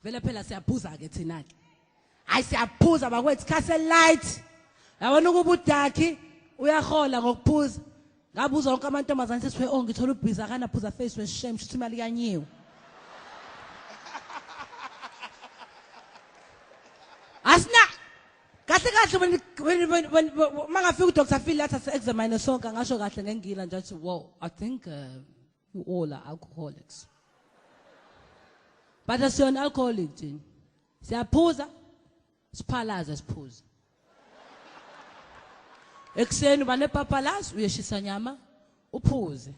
vele phela siyaphuza ke thina ke hayi siyaphuza bakwethu castle light yabona ukuba udakhi uyahola ngokuphuza ngabuza wonke amantombazane sesiwe oh ngithola ubhiza akana phuza face we shame shithi imali kanyiwe asna kahle kahle mangafika uDr Phil lathi ase-examine sonke ngasho kahle ngengila nje athi wow I think you all are alcoholics but asiyona alcoholic nje siyaphuza siphalaza siphuza ekseni bane papalazi uyeshisa nyama uphuze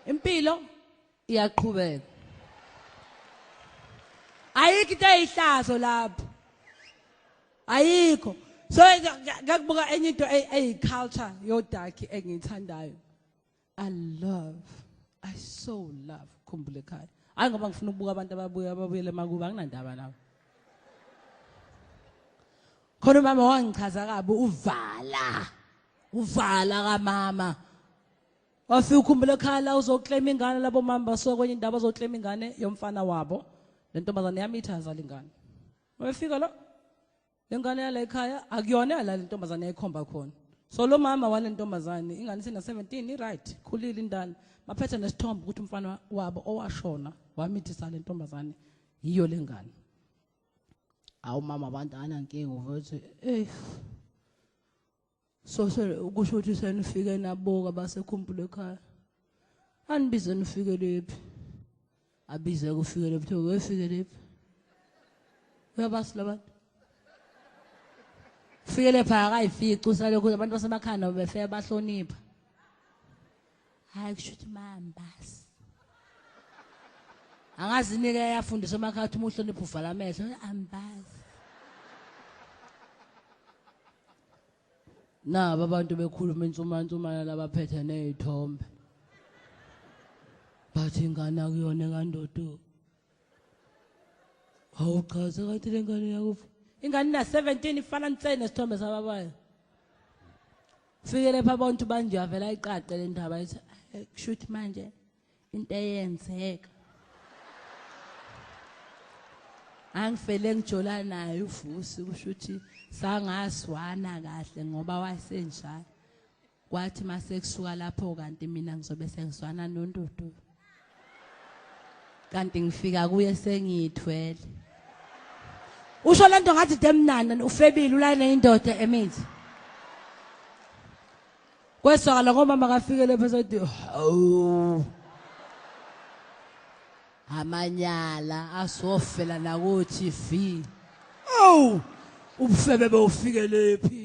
impilo iyaqhubeka ayikho into eyihlazo lapho ayikho so ngakubuka enye into eyiculture yodakhi engiyithandayo I so love Khumbula Ekhaya hayi ngoba ngifuna ukubuka abantu ababuyele emakuba anginandaba nawo khona mama wangichaza kabi uvala kamama wafika Khumbula Ekhaya la uzoclaim ingane labo mama basuka kwenye indaba uzoclaim ingane yomfana wabo lentombazane yami ithaza lingane wafika lo lengane yala ekhaya akuyona yala lentombazane ekhomba khona so lo mama walentombazane ingane sina 17 right khulile indala baphethe nesithombe ukuthi umfana wabo owashona wamithisa lentombazane yiyo lengane awu mama abantu anankinga uthi so ukusho ukuthi senifike naboka baseKhumbula Ekhaya anibize nifike lephi abize kufike lephi wefike lephi uyabasi labantu fikele pha akayifici usalokho abantu basemakhaya befike bahlonipha hayi kushuthi mambasi angazi nike yafundiswa emakhaya ukuthi uhlonipha uvala amehlo ambazi naba abantu bekhuluma insumansumana labaphethe nezithombe bathi ingane akuyona kandodo awuchaza kathi lengane yakufa ingane na 17 ifana nsene nesithombe sababayo fikele pha abantu banje avela iqaqe le ndaba ethi kushuthi manje into eyenzeka angifele ngijola naye uvusi kushuthi sangaswana kahle ngoba wasenjalo kwathi mase kusuka lapho kanti mina ngizobe sengiswana nondodo kanti ngifika kuye sengithwele usho lento ngathi demnana ufebile ulane indoda emithi kwesakala ngoba makafike lapho esethi hawu amanyala asofela nakuthi vi ubufebe bewufike lephi